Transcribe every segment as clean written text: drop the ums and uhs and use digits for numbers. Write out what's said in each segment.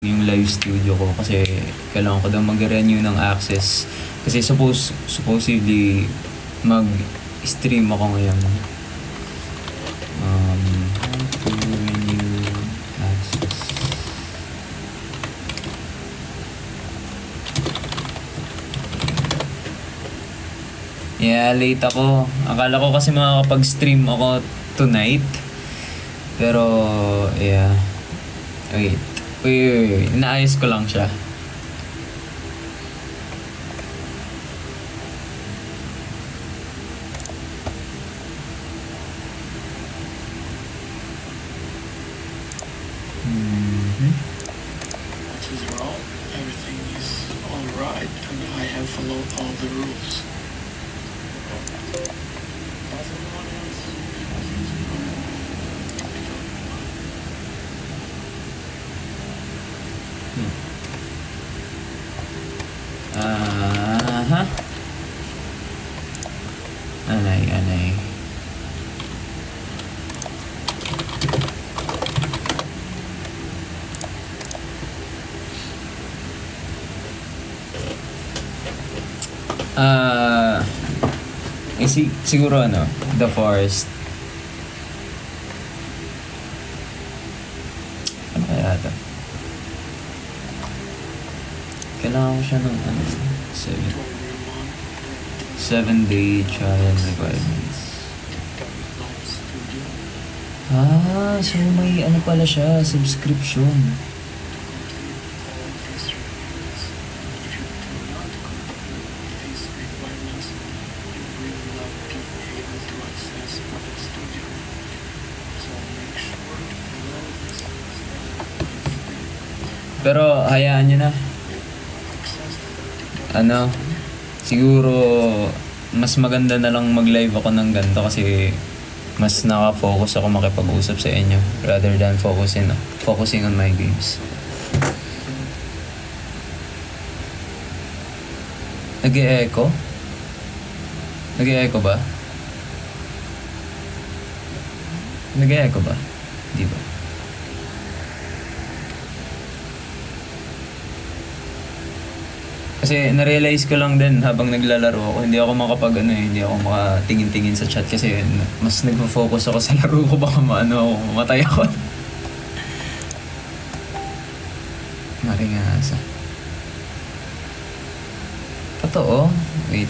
yung live studio ko kasi kailangan ko daw mag-renew ng access kasi supposedly mag-stream ako ngayon. How to renew access. Yeah, late ako. Akala ko kasi makakapag-stream ako tonight. Pero, yeah. Wait. Inaayos ko lang siya. As well, everything is all right, and I have followed all the rules. Does anyone else? Anay. Siguro The Forest. Ano kaya ito? Kailangan ko siya ng 7-day trial requirements. So may pala siya, subscription. Pero hayaan nyo na. Siguro mas maganda na lang mag-live ako ng ganito kasi mas nakafocus ako makipag-usap sa inyo rather than focusing on my games. Nag-e-echo? Nag-e-echo ba? Nag-e-echo ba? Di ba? Kasi na-realize ko lang din habang naglalaro ako, hindi ako hindi ako makatingin-tingin sa chat kasi mas nagpo-focus ako sa laro ko, baka mamatay ako. Maringasa. Totoo? Wait.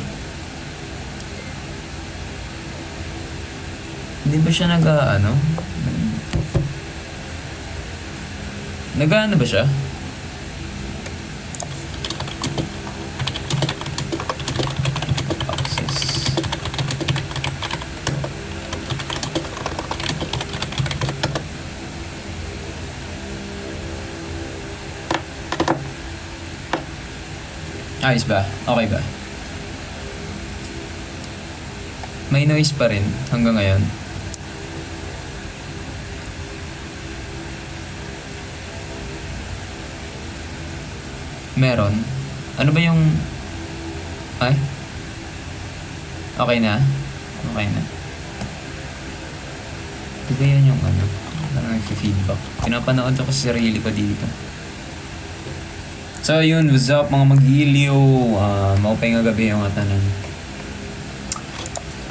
Hindi ba siya nag-ano ba siya? Ayos ba? Okay ba? May noise pa rin hanggang ngayon. Meron. Ano ba yung... Ay? Okay na? Okay na. Di ba yan yung parang nag-feedback? Pinapanood ako sa sarili ko dito. So yun, what's up mga mag-iliw? Maupay nga gabi yung atanan.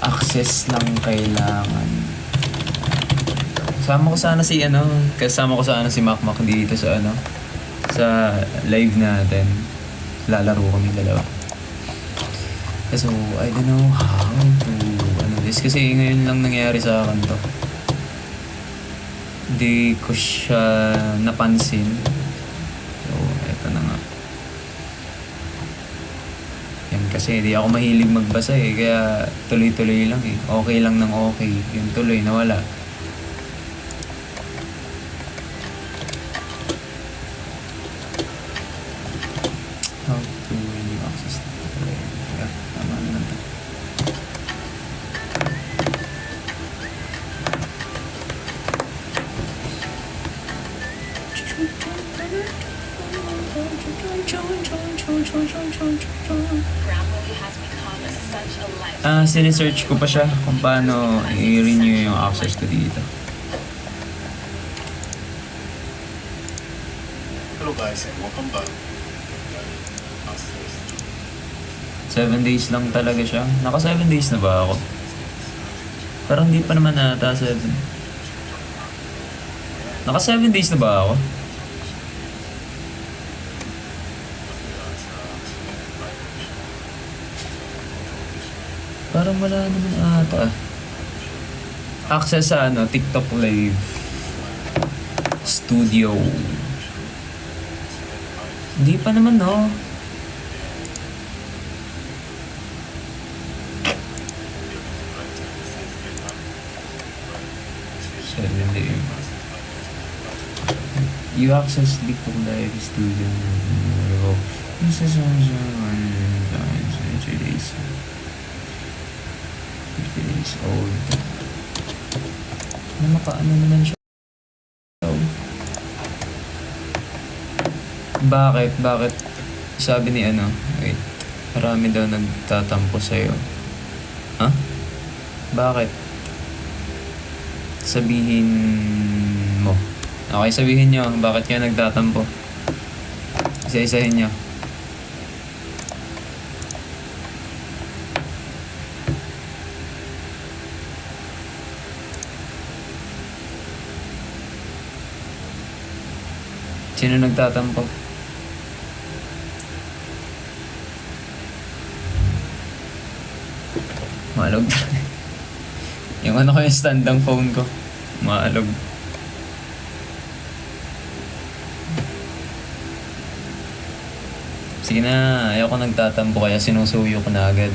Access lang kailangan. Kasama ko sana si Makmak dito sa sa live natin. Lalaro kami dalawa. So, I don't know how to this kasi ngayon lang nangyari sa akin to. Hindi ko siya napansin. Kasi di ako mahilig magbasa kaya tuloy-tuloy lang Okay lang ng okay. Yung tuloy, nawala. How to renew access? Tama naman to. Sinesearch ko pa siya kung paano i-renew yung access ko dito. Hello 7 days lang talaga siya. Naka 7 days na ba ako? Parang hindi pa naman ata 7. Naka 7 days na ba ako? Parang wala naman ata. Access sa TikTok Live Studio. Hindi pa naman, no? You access TikTok Live Studio. This is 3 days. 50 days old. Makaano naman siya. Bakit? Sabi ni wait. Marami daw nagtatampo sa'yo. Ha? Bakit? Sabihin mo. Okay, sabihin nyo. Bakit kayo nagtatampo? Isa-isahin nyo. Sino nagtatampo? Maalog. Yung ko yung stand-ang phone ko. Maalog. Sige na, ayoko nagtatampo kaya sinusuyo ko na agad.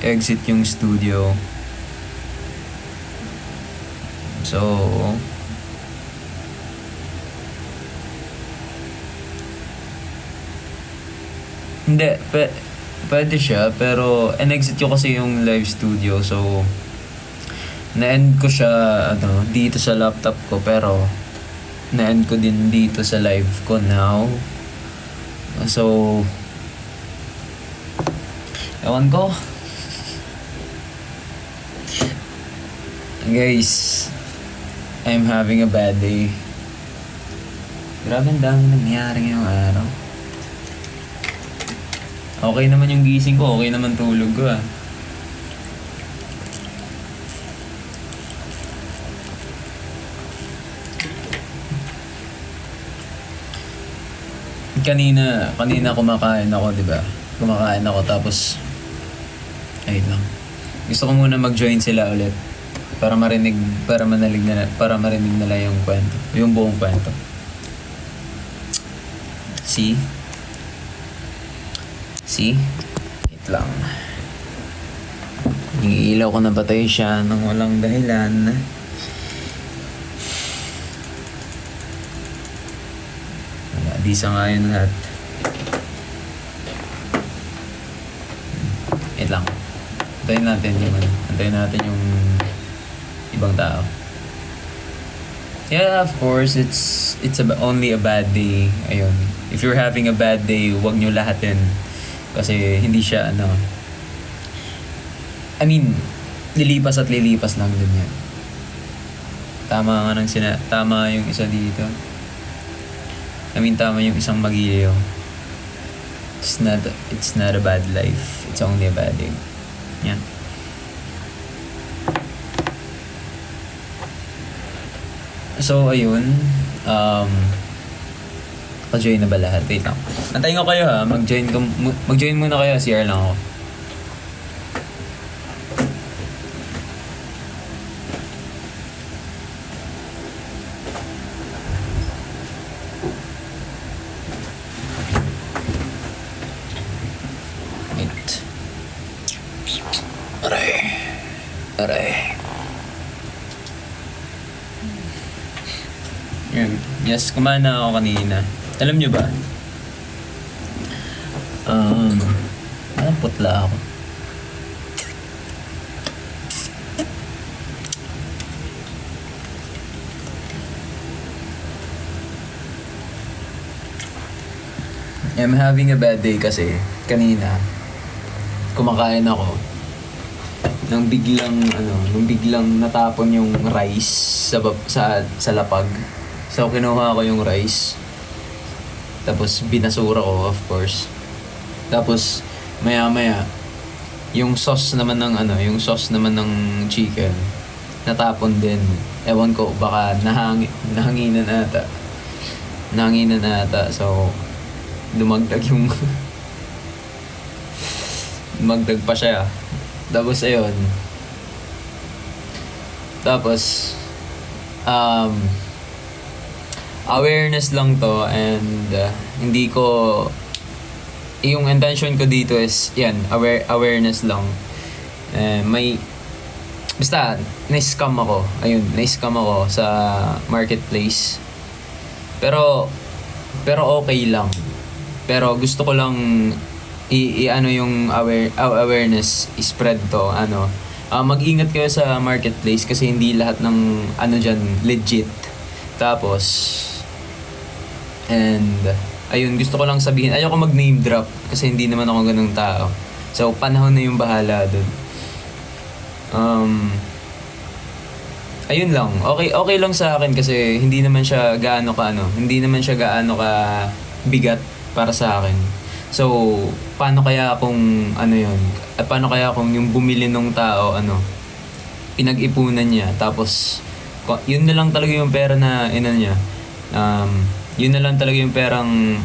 Exit yung studio. So hindi pwede siya pero in-exit ko kasi yung live studio, so na-end ko siya dito sa laptop ko, pero na-end ko din dito sa live ko now. So ewan ko. Guys, I'm having a bad day. Grabe, ang dami nangyari ngayong araw. Okay naman yung gising ko, okay naman tulog ko Kanina kumakain ako, di ba? Kumakain ako tapos ayun lang. Gusto ko muna mag-join sila ulit para marinig nila yung kwento, yung buong kwento. See? Wait lang. Yung ilaw ko napatay siya nang walang dahilan. Wala, di sa nga yun lahat. Wait lang. Antayin natin yung ibang tao. Yeah, of course, it's only a bad day. Ayun. If you're having a bad day, huwag nyo lahatin. Kasi hindi siya lilipas at lilipas lang din yan. Tama yung isa dito. Tama yung isang Magiliw. It's not a bad life. It's only a bad day. Yan. So, ayun. Pa-join na ba lahat? Wait lang. Antayin ko kayo ha. Mag-join muna kayo. CR lang ako. Wait. Aray. Yun. Yes, kumain na ako kanina. Alam nyo ba? Parang putla ako. I'm having a bad day kasi kanina kumakain ako nang biglang natapon yung rice sa lapag. So kinuha ko yung rice. Tapos binasura ko, of course. Tapos maya-maya yung sauce naman ng chicken natapon din. Ewan ko, baka nahanginan ata. So dumagdag dumagdag pa siya. Tapos ayun. Tapos awareness lang to, and hindi ko, yung intention ko dito is yan, awareness lang. Basta na-scam ako. Ayun, na-scam ako sa marketplace. Pero okay lang. Pero gusto ko lang ano yung awareness spread to, mag-ingat kayo sa marketplace kasi hindi lahat ng dyan legit. Tapos ayun, gusto ko lang sabihin, ayoko mag name drop kasi hindi naman ako ganung tao. So panahon na yung bahala dun. Ayun lang. Okay lang sa akin kasi hindi naman siya gaano ka bigat para sa akin. So, paano kaya kung yun? At paano kaya kung yung bumili ng tao, pinag-ipunan niya, tapos yun na lang talaga yung pera na niya. Yun na lang talaga yung perang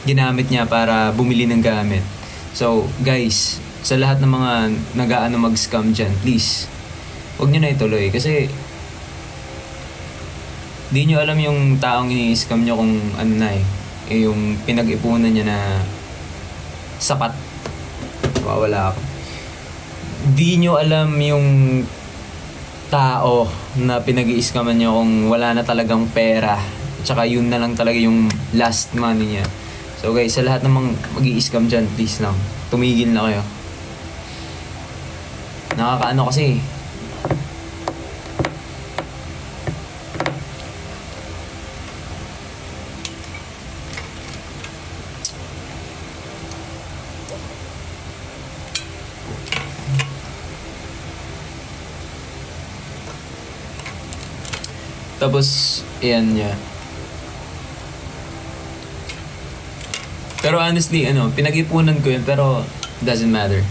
ginamit niya para bumili ng gamit. So, guys, sa lahat ng mga mag-scam dyan, please, huwag nyo na ituloy. Kasi, di nyo alam yung taong ini-scam nyo kung yung pinag-ipunan niya na sapat. Wala ako. Di nyo alam yung tao na pinag-i-scaman nyo kung wala na talagang pera. Tsaka yun na lang talaga yung last money niya. So guys, sa lahat ng mga mag-i-scam dyan, please lang, tumigil na kayo. Nakakaano kasi. Tapos, ayan niya. Pero honestly, pinag-ipunan ko yun, pero doesn't matter.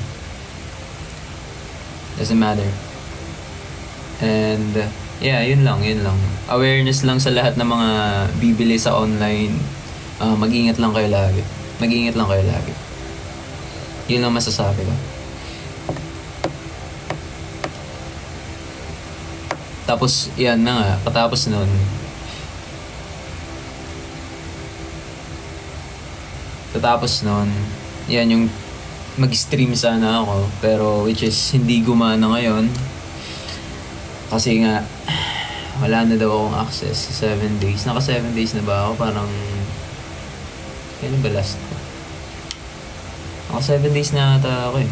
And, yeah, yun lang. Awareness lang sa lahat ng mga bibili sa online. Mag-ingat lang kayo lagi. Yun lang masasabi ko. Tapos, yan na nga, patapos nun, yan yung mag-stream sana ako, pero which is hindi gumana ngayon. Kasi nga, wala na daw akong access sa 7 days. Naka 7 days na ba ako? Parang, kailan ba last ko? Naka 7 days na ata ako eh.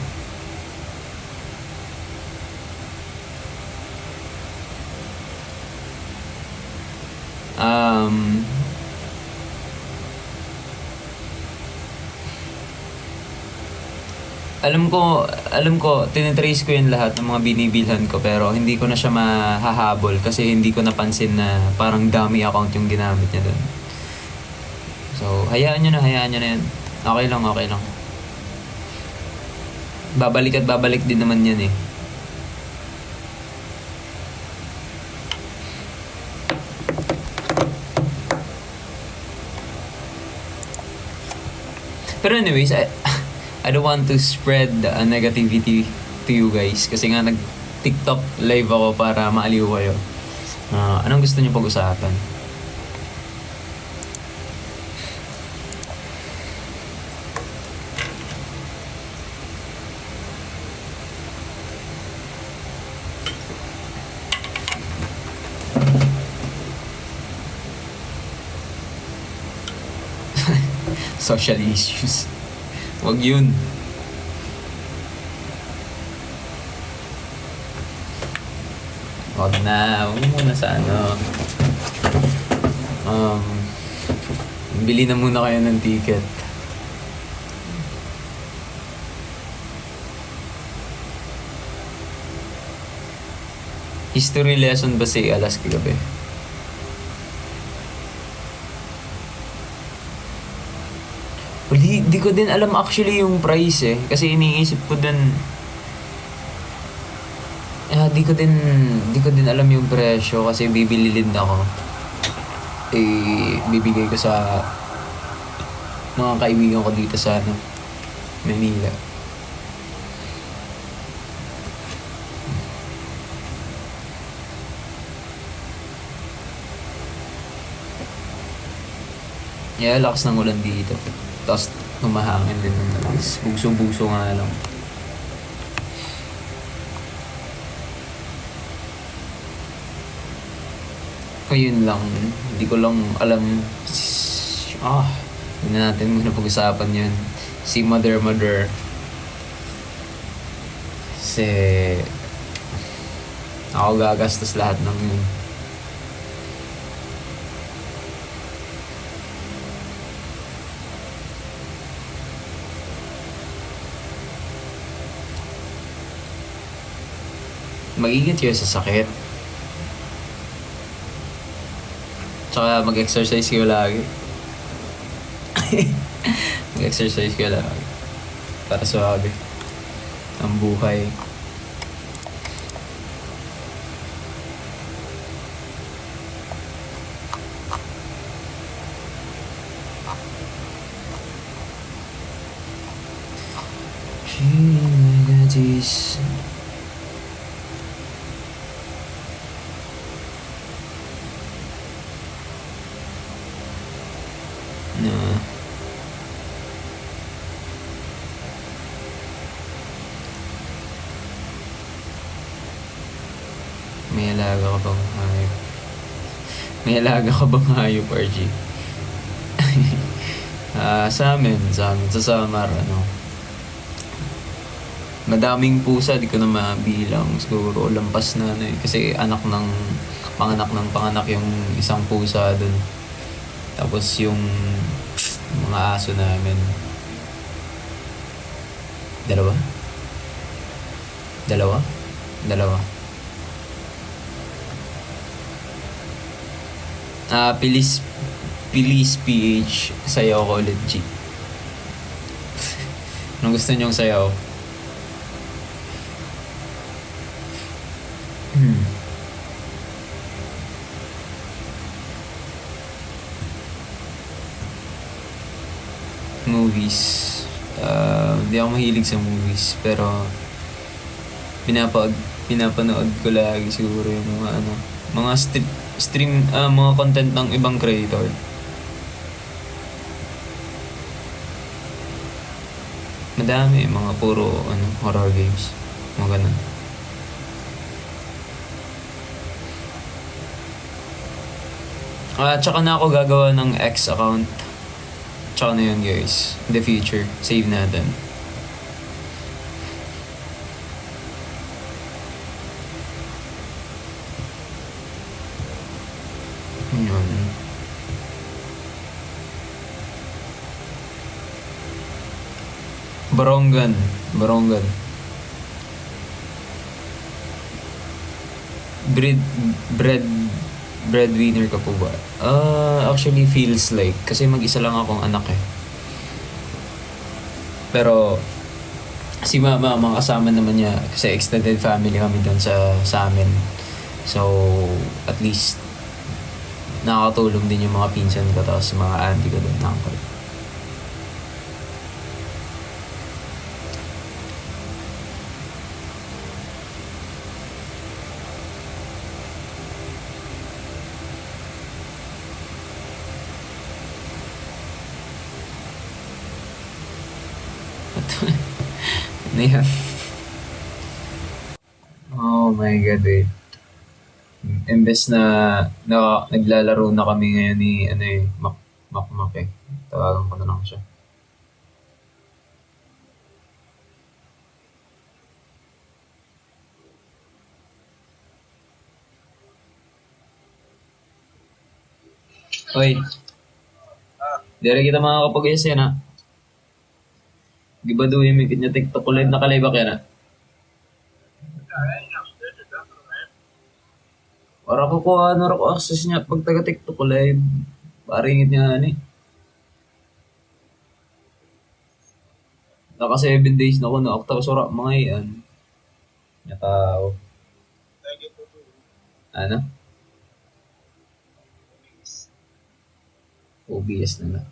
Alam ko, tinitrace ko yun lahat ng mga binibilhan ko, pero hindi ko na siya mahahabol kasi hindi ko napansin na parang dummy account yung ginamit niya dun. So, hayaan nyo na yan. Okay lang. Babalik din naman yan eh. Pero anyways, I don't want to spread negativity to you guys. Kasi nga nag-TikTok live ako para maaliw kayo. Anong gusto niyo pag-usapan? Social issues. Wag yun. Wag mo muna sa bili na muna kayo ng ticket. History lesson ba si alas kagabi? Well, di ko din alam actually yung price eh. Kasi iniisip ko din, di ko din alam yung presyo kasi bibili din ako. Bibigay ko sa mga kaibigan ko dito sa Manila. Yeah, lakas ng ulan dito. Tapos humahangin din ng lakas. Bugso-bugso nga lang. Ayun lang. Hindi ko lang alam. Hindi na natin muna pag-usapan yun. Si Mother. Kasi ako gagastos lahat ng yun. Mag-ingat kayo sa sakit. Tsaka mag-exercise kayo lagi. Mag-exercise kayo lagi. Para suwabe ang buhay. Na may alaga ka bang hayop? May alaga ka bang hayop, RG? Sa amin, sa Samar, madaming pusa, di ko na mabilang. Siguro, lampas na, kasi panganak yung isang pusa dun. Tapos yung mga aso namin. Dalawa. Pilis PH, sayaw ko ulit, G. Anong gusto niyong sayaw? Movies. Hindi ako mahilig sa movies, pero pinapanood ko lagi siguro yung mga stream, mga content ng ibang creator. Madami, mga puro horror games. Mga ganun. Tsaka na ako gagawa ng X account. Tsaka na yun, guys. In the future, save natin. Yun. Barongan. Breadwinner ka po ba? Actually feels like. Kasi mag-isa lang akong anak eh. Pero si mama, mga kasama naman niya. Kasi extended family kami doon sa amin. So, at least nakakatulong din yung mga pinsan ko. Tapos mga auntie ko doon, uncle. Ano yan? Oh my God, wait. Imbes na naglalaro na kami ngayon ni Makmak eh. Tawagan ko na lang siya. Oy. Dere kita makakapag-yes yan ha. Di ba doon yung mikit niya TikTok ulit nakalive ka yan ha? Para ko kuha na ako access niya pag taga-TikTok ko live. Paringit niya ani. Naka 7 days na ako na okta sura mga iyan. Nakao. Ano? OBS na lang.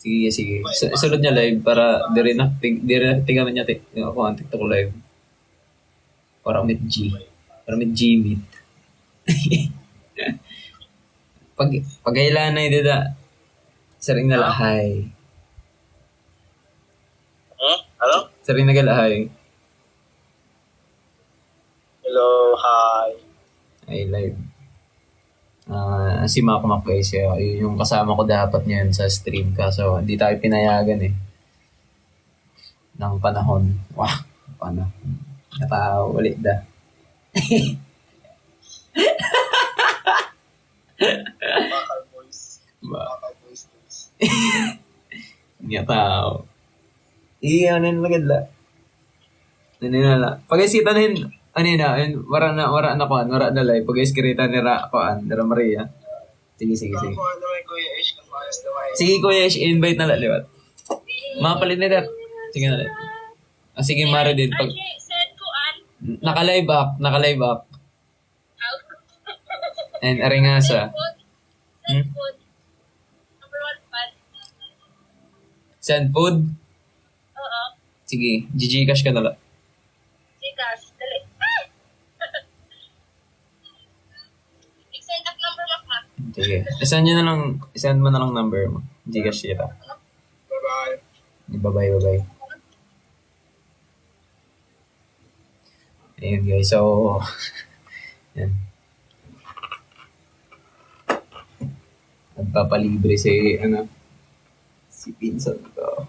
Sige, sige. Sunod niya live para di rin na tingnan niya ako ang TikTok ko live. Para meet G. Para meet G meet. Pag kailan na dida. Saring na lahay. Hello? Saring na galahay. Hello, hi. Ay live. Si Makmak guys, yun yung kasama ko dapat niyan sa stream kaso hindi tayo pinayagan eh. Ng panahon. Wah, panahon. Ulit da. Bakal boys. Ba, Bakal boys. hindi tao. Ano yun maganda. Ano yun na. Pag-isita na yun, ano yun na, wara na live. Pag-iskirita ni Dara Maria. Sige. Kung ano may Kuya Ish, kung ayos naman. Sige Kuya Ish, invite na liwat. Mapalit na dat. Sige na. Sige Mara din. Pag, naka-live up. And aringasa. Food. Number 1 fan. Send food? Oo. Sige, Gcash ka na lang. Gcash. Dali. I-send up number mo ka. Sige. Isend mo na lang number mo. Gcash kita. Bye-bye. Bye-bye. Ayun guys, so... yan. Nagpapalibre si Pinsan ko.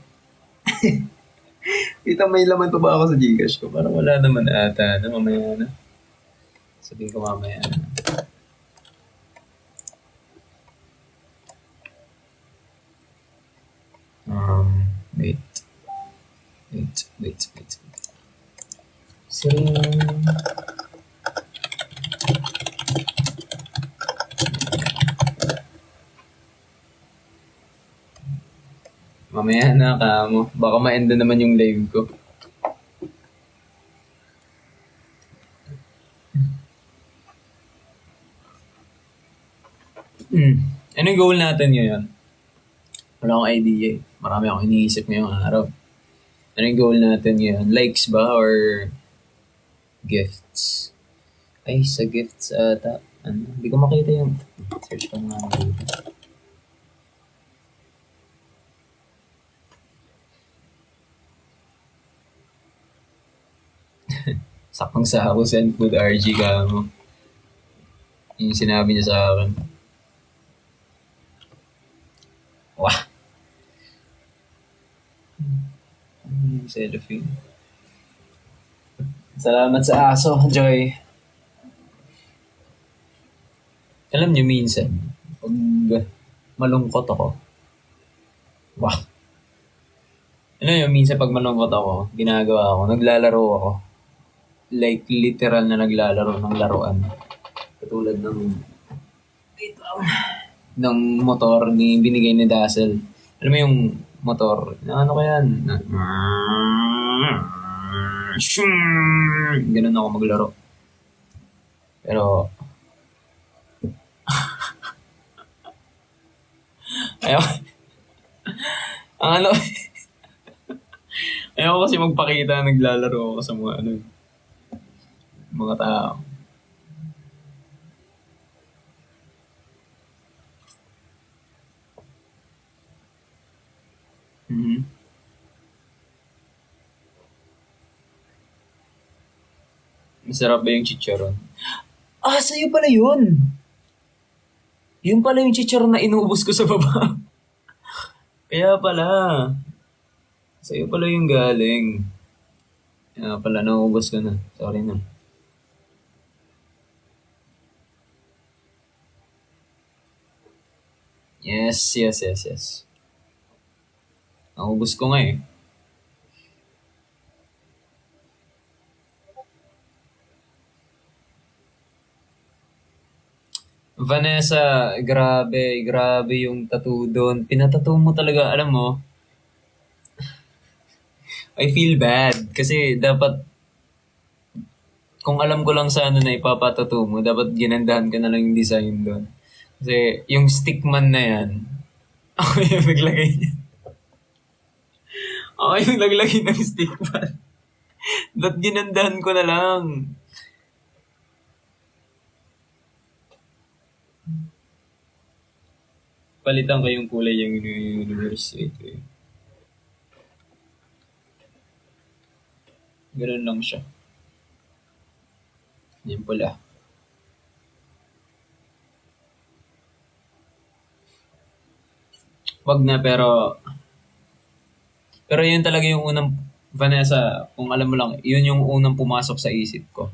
Kita may laman pa ba ako sa Gcash ko? Parang wala naman ata. Mamaya na. Sabihin ko mamaya na. Wait. Sering. Mamaya na ka mo. Baka ma-end na naman yung live ko. Anong goal natin ngayon? Wala akong idea eh. Marami akong iniisip ngayong araw. Anong goal natin ngayon? Likes ba or gifts? Ay, sa gifts ata. Hindi ko makita yung... Search ko nga dito. Sakang sa ako send food RG ka mo. Yung sinabi niya sa akin. Wah! Selfie. Salamat sa aso, Joy. Alam niyo minsan, pag malungkot ako, wah! Alam niyo minsan pag malungkot ako, ginagawa ko, naglalaro ako. Like literal na naglalaro ng laruan. Katulad ng motor ni binigay ni Dazzle. Alam mo yung motor, na ano kaya? Ganun ako maglaro. Pero ayaw ang ayaw kasi magpakita naglalaro ako sa mga tao. Masarap ba yung chicharon? Sa'yo pala yun! Yun pala yung chicharon na inuubos ko sa baba. Kaya pala. Sa'yo pala yung galing. Kaya pala, naubos ko na. Sorry na. Yes. Naubos ko nga eh. Vanessa, grabe yung tattoo doon. Pinatattoo mo talaga, alam mo, I feel bad. Kasi dapat, kung alam ko lang sana na ipapatattoo mo, dapat ginandahan ka na lang yung design doon. Kasi yung stickman na yan, ako yung naglagay niya. Ako yung naglagay ng stickman. Ba't ginandahan ko na lang? Palitan ko yung kulay yung universe. Ito eh. Ganun lang siya. Yan pula. Wag na pero yun talaga yung unang Vanessa, kung alam mo lang, yun yung unang pumasok sa isip ko.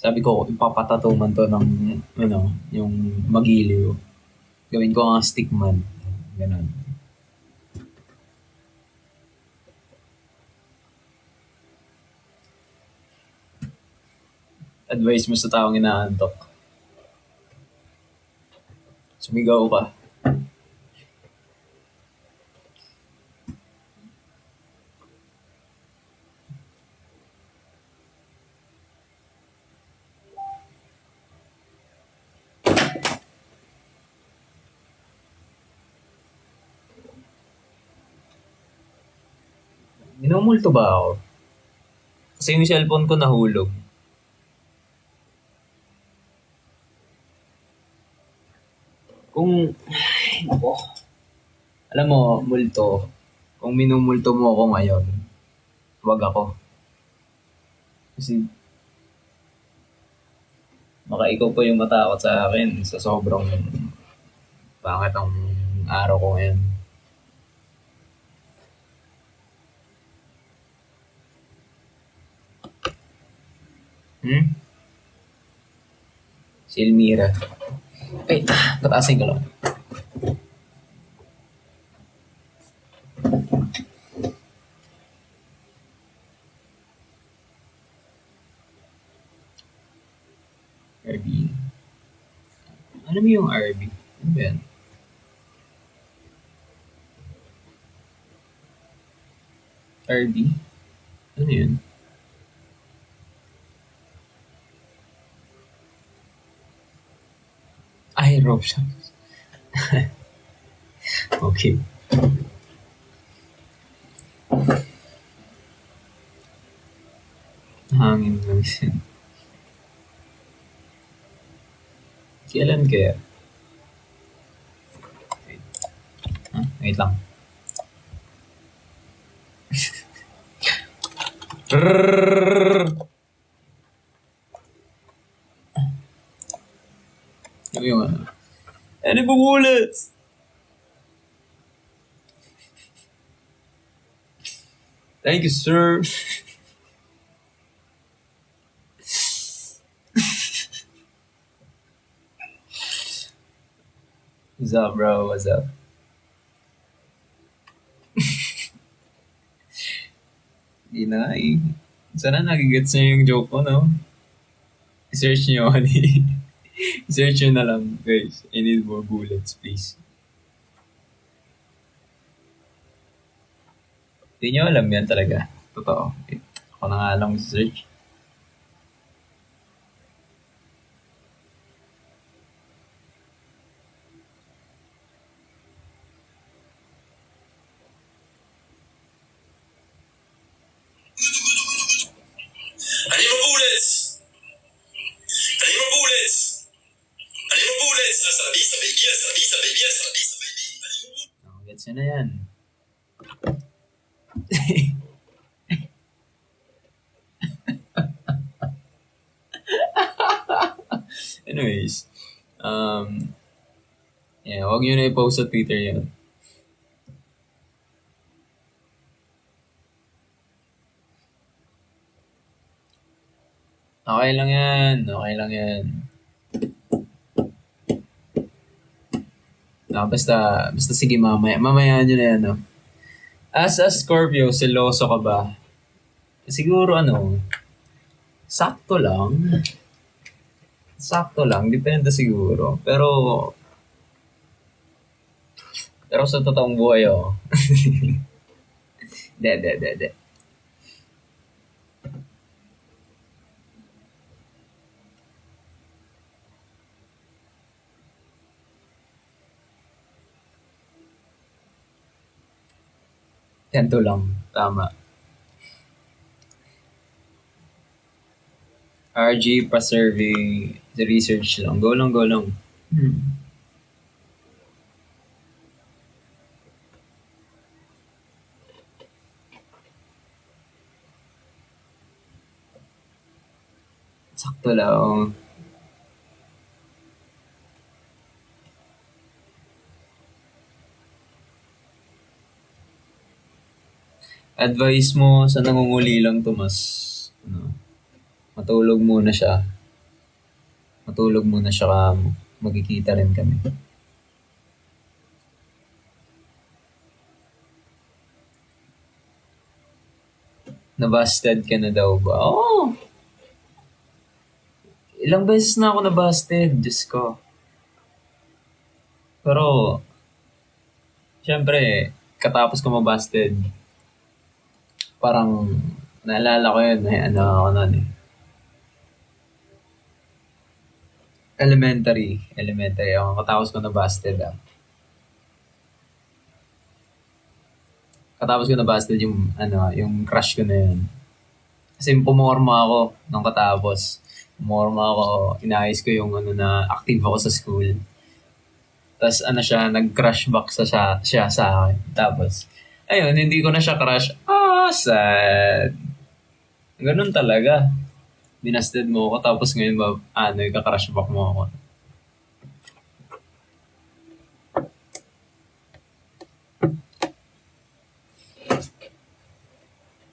Sabi ko, ipapatato man to ng yung magiliw. Gawin ko ang stickman. Ganun. Advice mo sa taong inaantok. Sumigaw ka. Minumulto ba ako? Kasi yung cellphone ko nahulog. Kung, ay, nako. Alam mo, multo. Kung minumulto mo ako ngayon, wag ako. Kasi, baka ikaw pa yung matakot sa akin sa sobrang pangit ang araw ko ngayon. Si Elmira. Wait, pataasin ko lang. RB. Ano mo yung RB? Ano ba yan? RB? Ano yun? Ay, Robson. Okay. Hangin lang siya. Kailan kaya? Wait. Wait lang. Yung ano. Any bullets? Thank you, sir. What's up, bro? What's up? Hindi na eh. Sana nagigets niyo yung joke ko, no? I-search niyo, honey. I-search nyo na lang, guys. I need more bullets, please. Hindi nyo alam yan talaga. Totoo. Ako na nga lang i-search. I need more bullets! I need more bullets! I need more bullets! Hasta la vista, baby! Hasta la vista, baby! Hasta la vista, baby! I need more bullets! Gets nyo na yan. Anyways, yeah, huwag nyo na i-post sa Twitter yan. Okay lang yan. Okay lang yan. Basta sige mamaya. Mamaya nyo na yan, no? As a Scorpio, seloso ka ba? Siguro sakto lang. Sakto lang, depende siguro. Pero sa totoong buhay, oh. De. Ganito lang, tama. RG pa survey, the research lang. Go lang, go lang. Sakto lang. Advice mo sa nangunguli lang to mas, matulog muna siya. Matulog muna siya ka magkikita rin kami. Nabusted ka na daw ba? Oo! Ilang beses na ako nabusted, Diyos ko. Pero, syempre, katapos ko mabusted, parang, naalala ko yun, ano ako nun eh. Elementary ako. Katapos ko nabusted ah. Katapos ko nabusted yung crush ko na yun. Kasi pumorma ako nung katapos. Pumorma ako, inayos ko yung na active ako sa school. Tapos siya, nag-crush back siya sa akin. Tapos, ayun, hindi ko na siya crush. Sad. Ganun talaga. Binasted mo ako, tapos ngayon ika-crush back mo ako.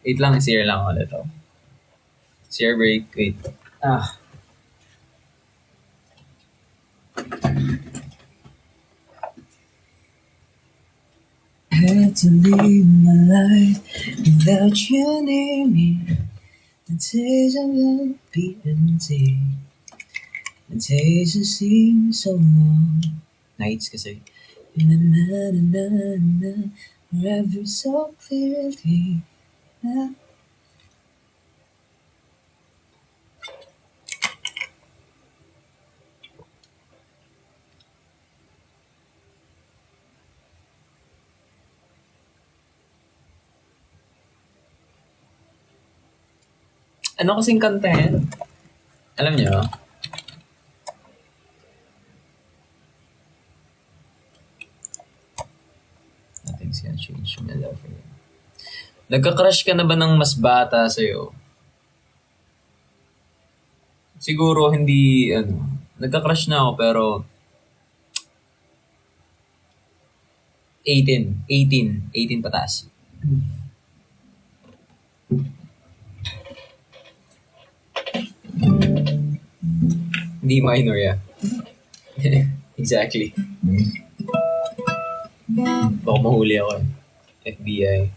Wait lang, share lang ulit ako. Share break, wait. Had to live my life without you near me. The days I won't be empty. The days that seem so long. Nights kasi. Na na na na na. Forever so clearly. Ano kasing kanta yan? Alam niyo? Nothing's gonna change my love for you. Nagka-crush ka na ba ng mas bata sa'yo? Siguro hindi, nagka-crush na ako pero 18 pataas. Hindi minor, yeah. Exactly. Baka mahuli ako eh. FBI.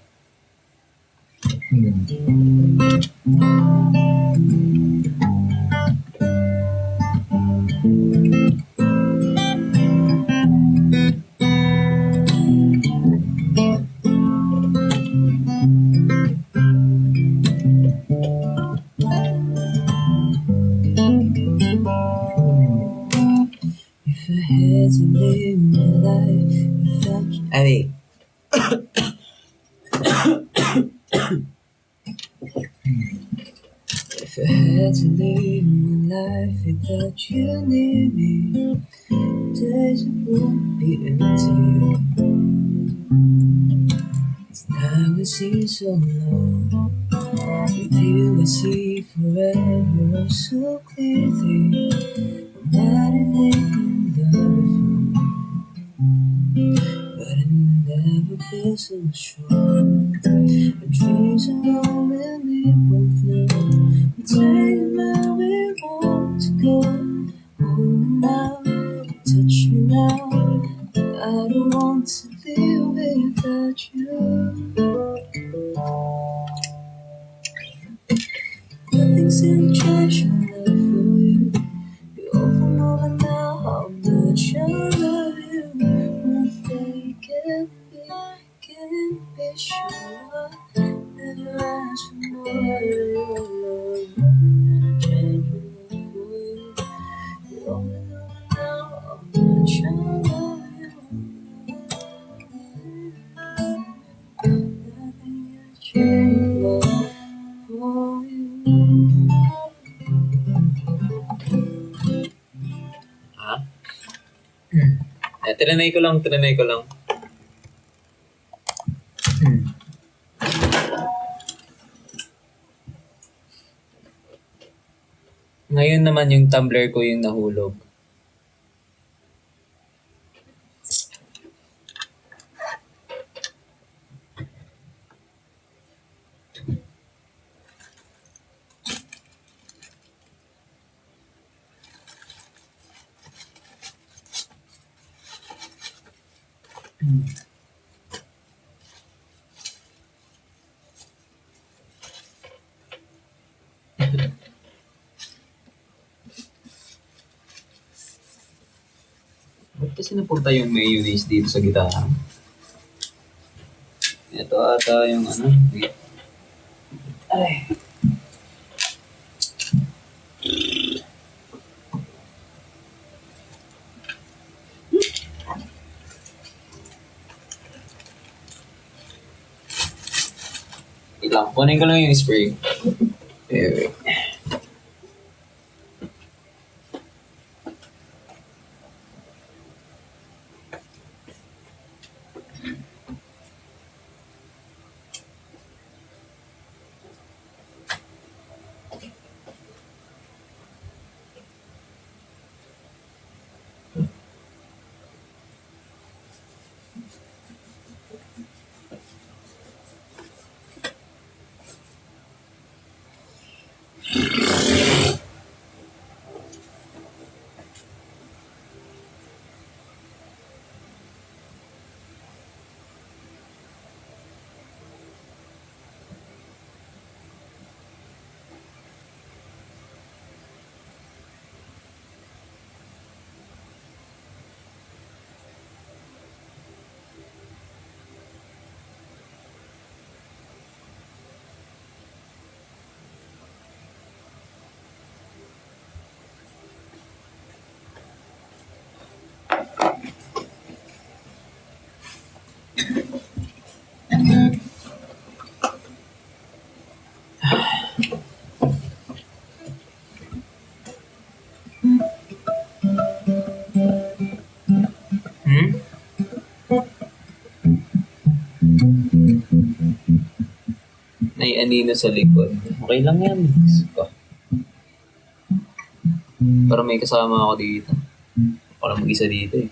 If I had to live my life without you. Ay, if I had to live my life without you near me, days would be empty. It's now it seems so long. With you I see forever oh so clearly. I might have been in love before, but I never feel so strong. Our dreams are all and we both know. Take me where we want to go. Hold me now, touch me now. I don't want to live without you. Nothing's gonna change my love for you. You're Trinay ko lang. Ngayon naman yung tumbler ko yung nahulog. Ba't kasi napunta yung mayonnaise dito sa gitara? Ito ata yung ano. Wait. Ay. Wait lang. Kunin ko lang yung spray. Wait. May anino sa likod. Okay lang yan. Para may kasama ako dito. Para mag-isa dito eh.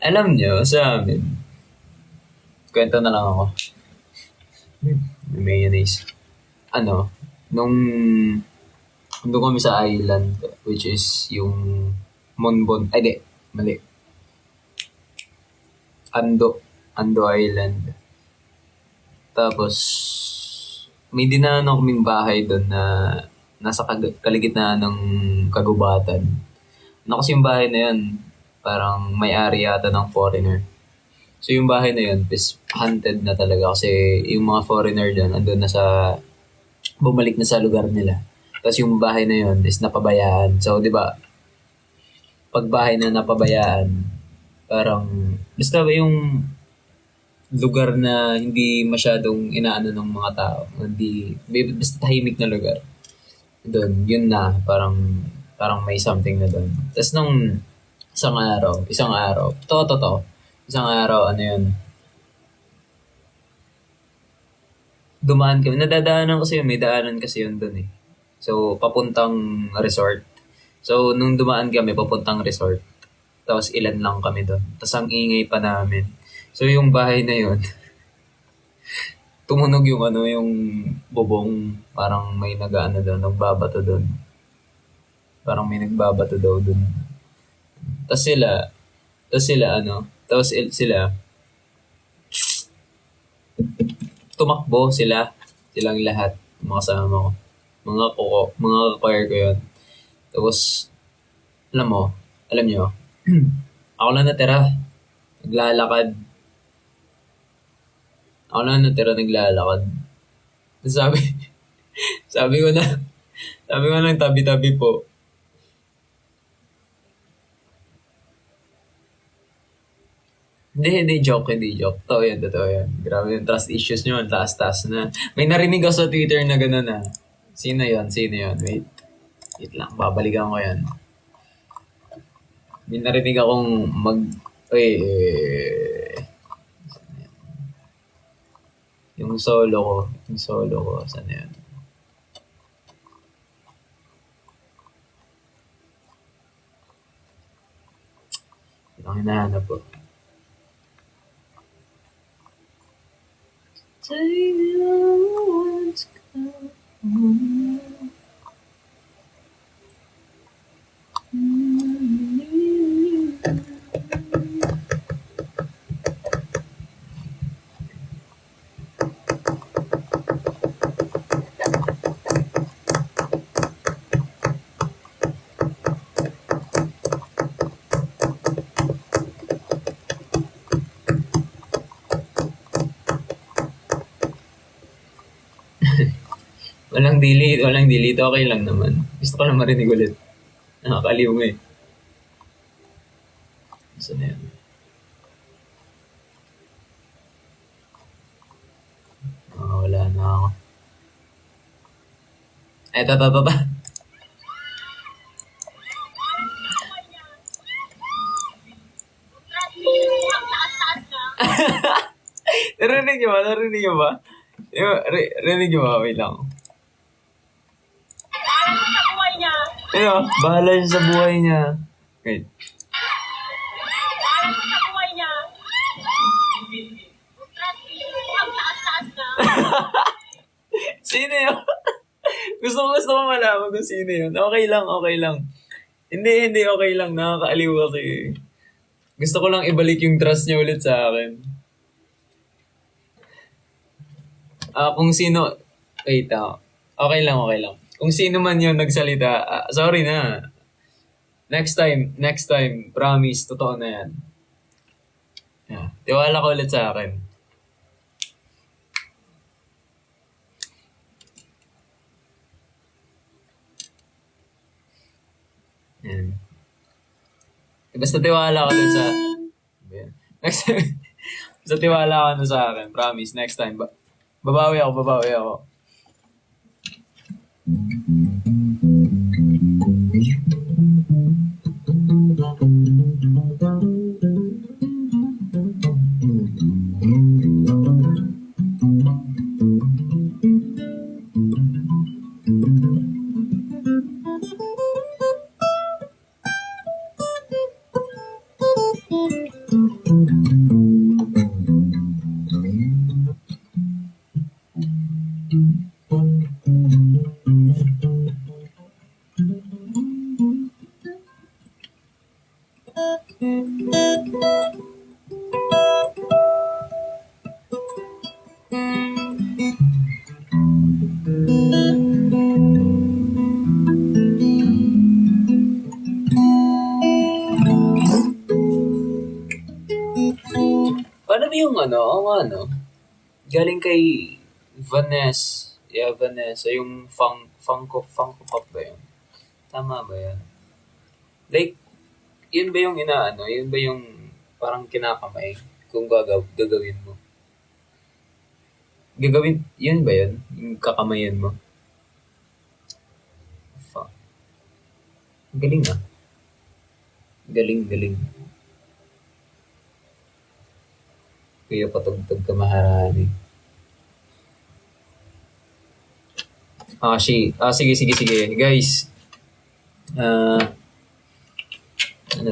Alam nyo, sa amin, kwento na lang ako. May mayonnaise. Ano, nung kami sa island, which is yung Monbon, ay di, mali. Ando Island. Tapos, may dinaanan kaming bahay doon na nasa kaligitnaan ng kagubatan. Ano kasi yung bahay na yun, parang may-ari yata ng foreigner. So yung bahay na yun is haunted na talaga kasi yung mga foreigner dyan andun na sa, bumalik na sa lugar nila. Tapos yung bahay na yun is napabayaan. So di ba, pag bahay na napabayaan, parang, basta ba yung lugar na hindi masyadong inaano ng mga tao, hindi, basta tahimik na lugar. Doon, yun na, parang may something na doon. Tapos nung isang araw, totoo, isang araw, ano yun, dumaan kami, nadadaanan kasi yun, may daanan kasi yun doon eh. So, papuntang resort. So, nung dumaan kami, papuntang resort, tapos ilan lang kami doon. Tapos ang ingay pa namin. So, yung bahay na yun, tumunog yung yung bubong, parang may nag-ano doon, nagbabato doon. Parang may nagbabato daw doon. Tapos sila, tumakbo silang lahat, mga kasama ko. Mga choir ko yun. Tapos, alam nyo, ako lang natira, naglalakad. Tapos Sabi ko na, sabi ko ng tabi-tabi po. Hindi joke. Totoo yan. Grabe yung trust issues nyo, ang taas-taas na. May narinig ako sa Twitter na gano'n na. Sino yon? Wait lang, babalikan ko yan. May narinig akong yung solo ko, saan na yun? Ang hinahanap po. Walang delete, okay lang naman. Gusto ko lang marinig ulit. Nakakaliw mo eh. Saan na yan? Wala na ako. Eto. Narinig niyo ba? Rinig niyo ba? Wait lang. Ano? Bahala siya sa buhay niya. Wait. Sino yun? gusto ko malaman kung sino yun. Okay lang. Hindi, okay lang. Nakakaaliw kasi. Gusto ko lang ibalik yung trust niya ulit sa akin. Kung sino... Wait, okay lang. Kung sino man yun nagsalita, sorry na. Next time, promise, totoo na yan. Yeah. Tiwala ko ulit sa akin. Yan. Basta tiwala ko ulit sa... Next time, basta tiwala ka na sa akin, promise, next time. Babawi ako. Paano ba yung galing kay Vanessa. Yeah, Vanessa. Yung Funko Pop ba yun? Tama ba yan? Like, yun ba yung Yun ba yung parang kinakamay kung gagawin mo? Yun ba yun? Yung kakamayan mo? Fuck. Galing ah. Galing. Kaya patugtog ka maharani. Sige. Guys. Ano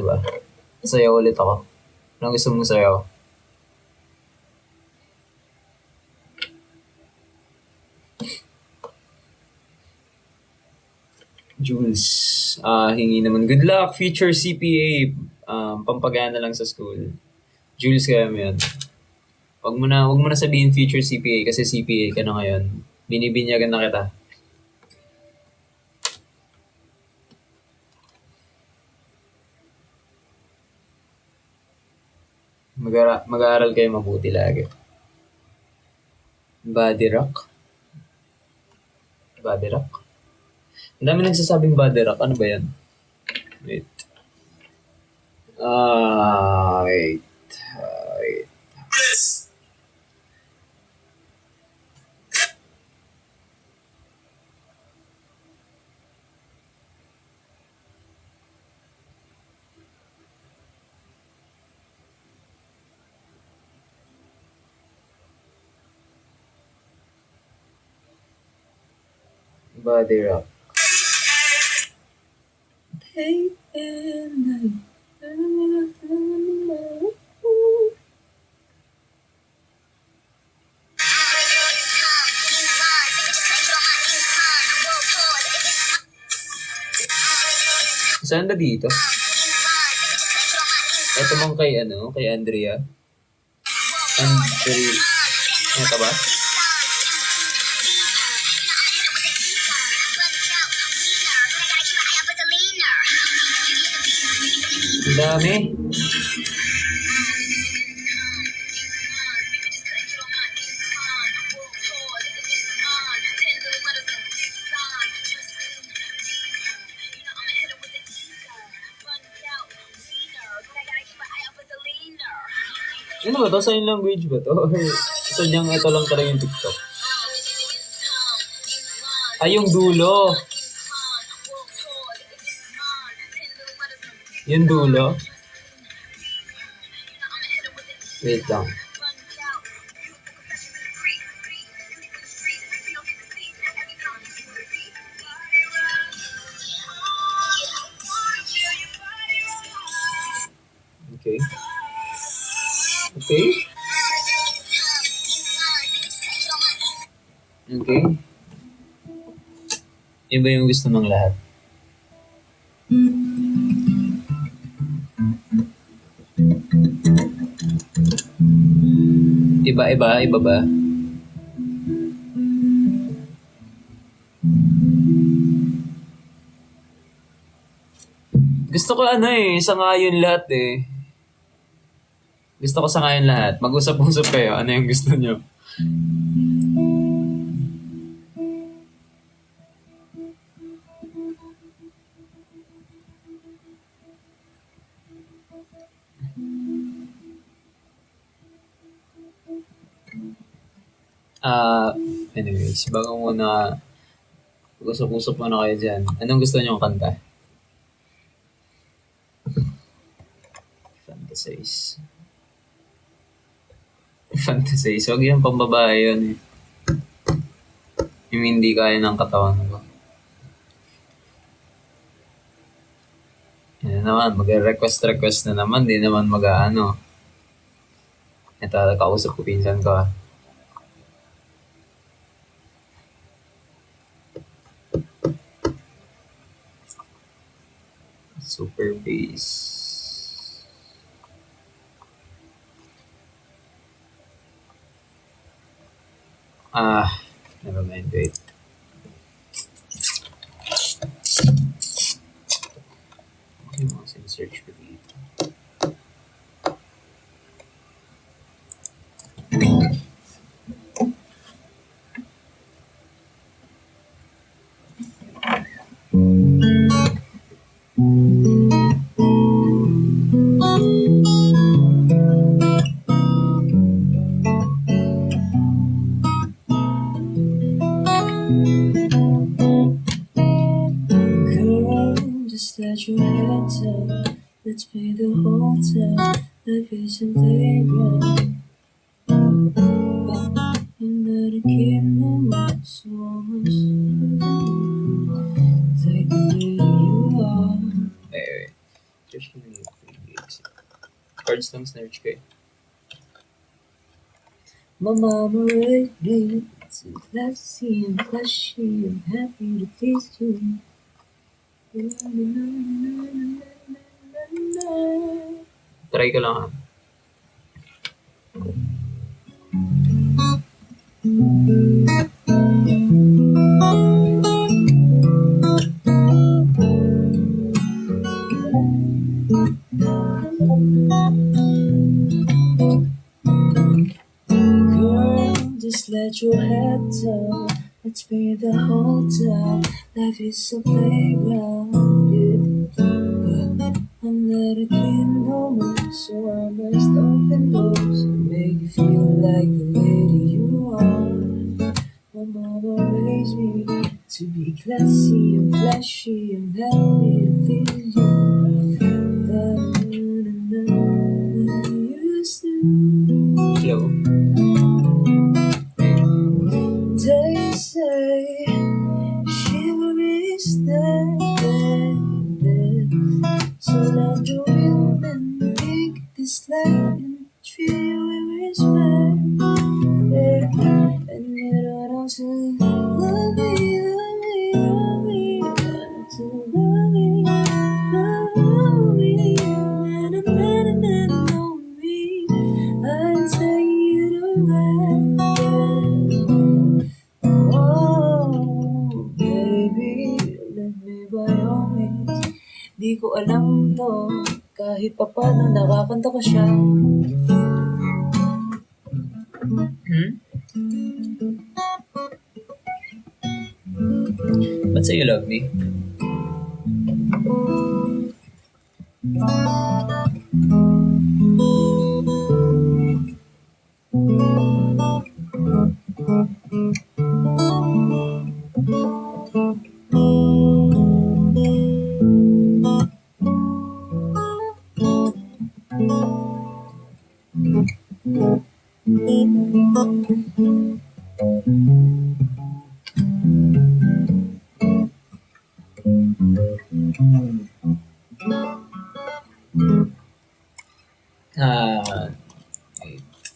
ba? Sayaw ulit ako. Anong gusto mong sayaw? Jules. Hingi naman. Good luck, future CPA. Pampagana lang sa school. Jules, kaya mo yan. Wag mo na sabihin future CPA kasi CPA ka na ngayon. Binibinyagan na kita. Mag-aaral kayo mabuti lagi. Body rock. Body rock? Ang dami nagsasabing body rock. Ano ba yan? Wait. Wait. Wait. Bullets! Body rock. Saan na dito? Ito mong kay kay Andrea. Ito ba? Ang dami. Ano ba to? Sign language ba to? Or sadyang ito lang talaga yung TikTok? Ay, yung dulo. Yung dulo. Wait lang. Okay. Okay. Okay. Yun ba yung gusto ng lahat? Iba ba? Gusto ko sangayon lahat eh. Gusto ko sangayon lahat. Mag-usap-usap kayo. Ano yung gusto nyo? Anyways, bago muna usap-usap muna kayo dyan. Anong gusto nyo kanta? Fantasize. Fantasize. Huwag yung pambabae yun eh. Yung hindi kaya ng katawan ko. Yan naman, mag-request na naman. Di naman mag-ano. Ito, kausap ko pinsan ko ah. Super bass. Never mind, wait. Okay, search ko dito. Just let your head down. Let's pay the hotel. Life isn't there. I'm not a kid no more. So almost take the way you are. Wait. Search ko na yung cards lang search ko eh. My mama raised me so classy and flashy. I'm happy to please you. Try ko lang ha. Girl, just let your head down. Let's pay the whole hold up. Life is a playground, yeah. But I'm not a kid no more, so I must open doors and make you feel like the lady you are. My mama raised me to be classy and flashy and help me to feel you. Without you to know what you used to. Hello. They say chivalry is dead. So love the real and take this life and treat you with respect. Yeah. And you don't have to love me, love me, love me. You don't have to love me, love me. Na know me. I tell you to let. Oh, baby, let me by all means. Di ko alam to, kahit papano nakakanta ko siya. Ba't sa'yo, love me?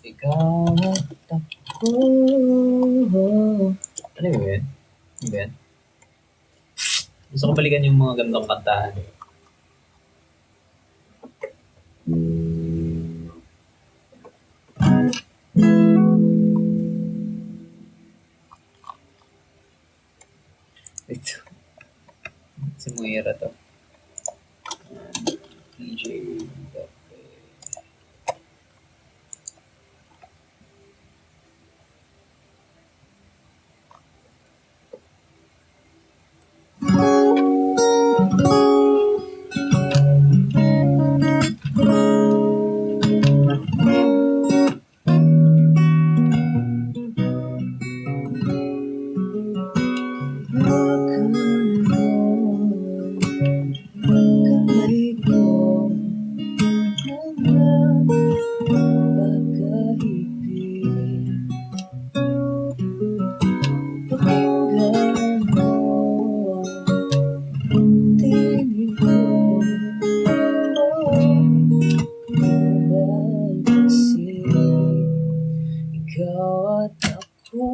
Ikaw at ako. Ano yun? Ano ba yan? Gusto ko balikan yung mga gandang kantahan. Ito. Si Moira to. DJ. Ikaw at ako.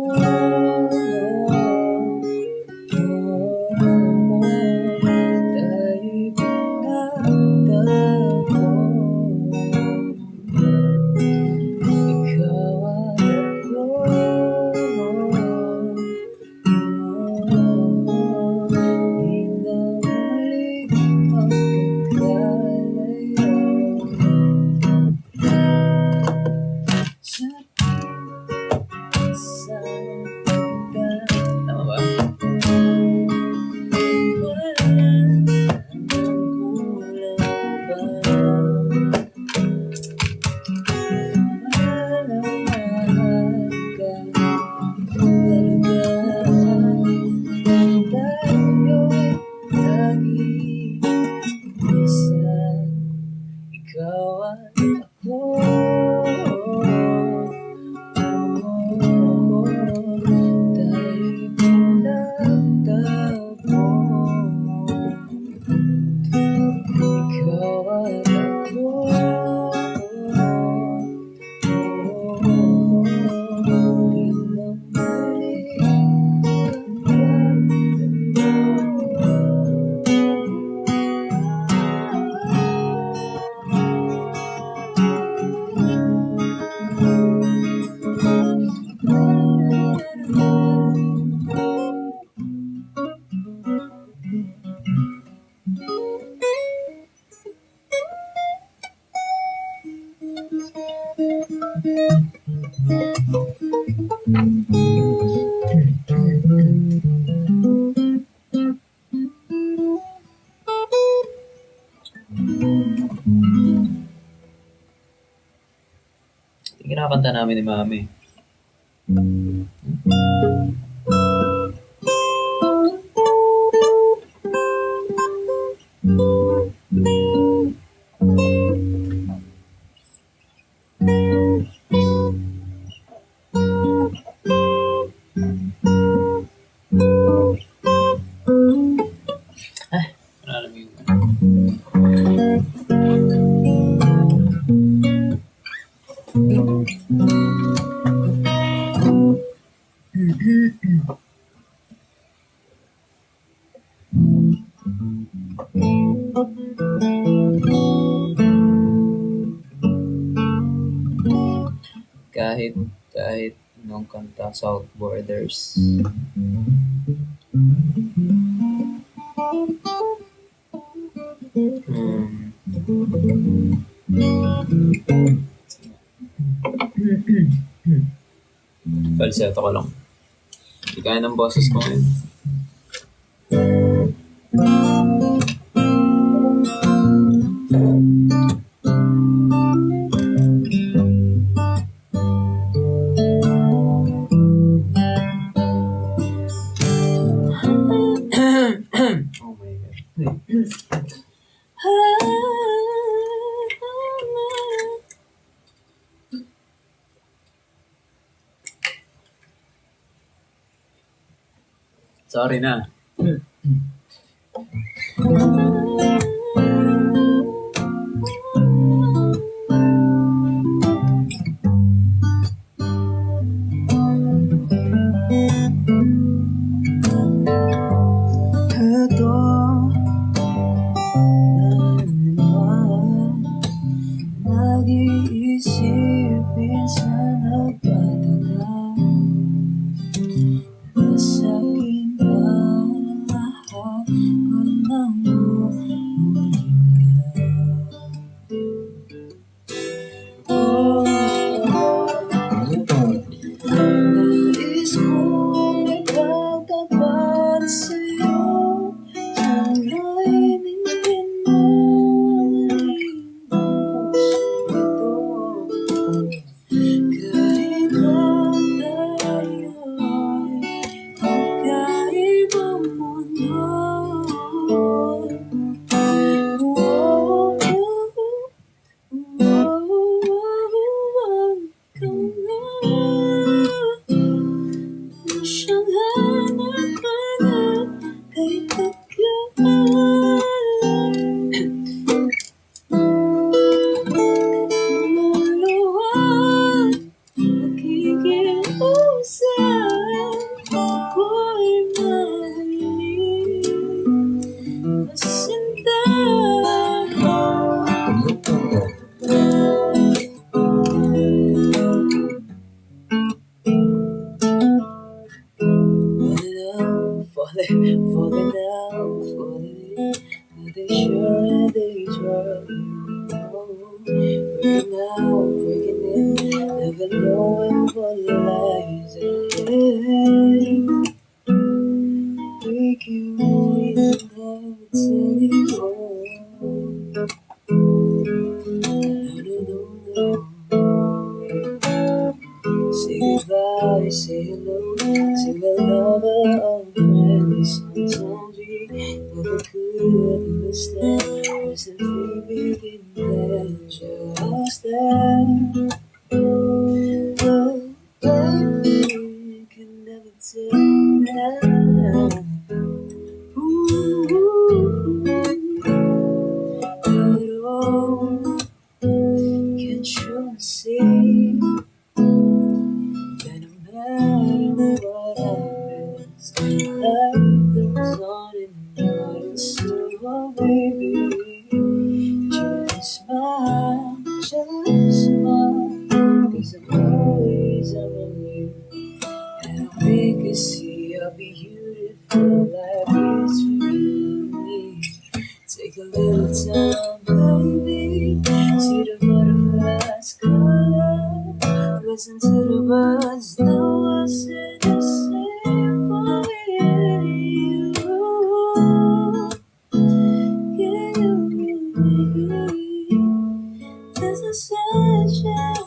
kinakanta namin ni Mami. Alam mo yung kahit nung kanta South Borders. Falsetto ko lang. Hindi kaya ng boses ko ngayon. Oh my God. Sorry na. Ito nag-iisip minsan nagtatagal. Nasa kinahahan ko ng nais kong ipagtapat sa'yo. Sana'y nindin mo ang puso ito. Kahit na tayo'y magkaibang mundo. Siyang hanap-hanap kay tagal. Luluhan, nakikiusap, ako'y mahalin. Masinta. Falling down, but they sure and they try. Breaking out, breaking in, never knowing what lies ahead. Breaking away and never telling home. No. Say goodbye, say hello, say my lover of friends. Sometimes we never could understand. Wasn't we begin there, just then? But baby, can never tell now. But oh, can't you see? That no matter what happens, life goes on and on. And so, oh baby, just smile, 'cause I'm always around you. And I'll make you see how beautiful life is for me. Take a little time, baby, see the butterflies color. Listen to the birds, know I said the same for me and you. Yeah, there's a sunshine.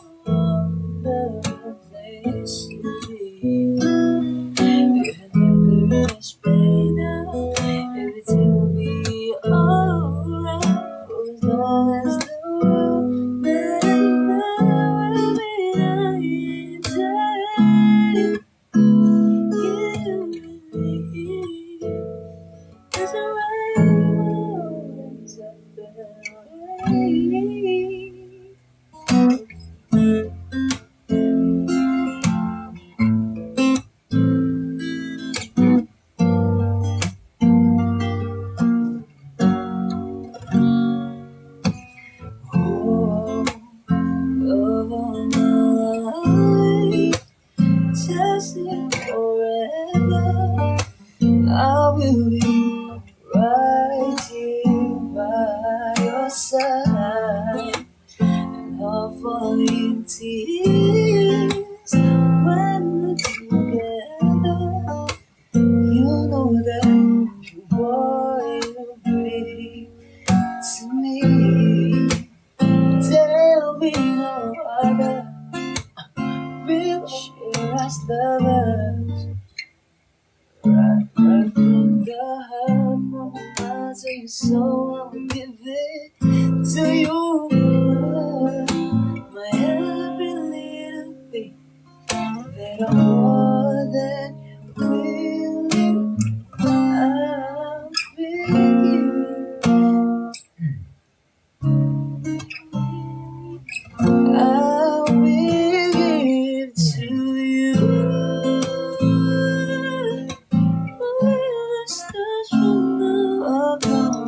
will be right here by your side. And I'll fall in tears when we're together. You know that you boy will bring to me. There'll be no other will share as lovers. Right from the heart, from the mind to your soul, I will give it to you. My every little thing that I'm more than willing. I'm feeling. I will give to you. My stars from now upon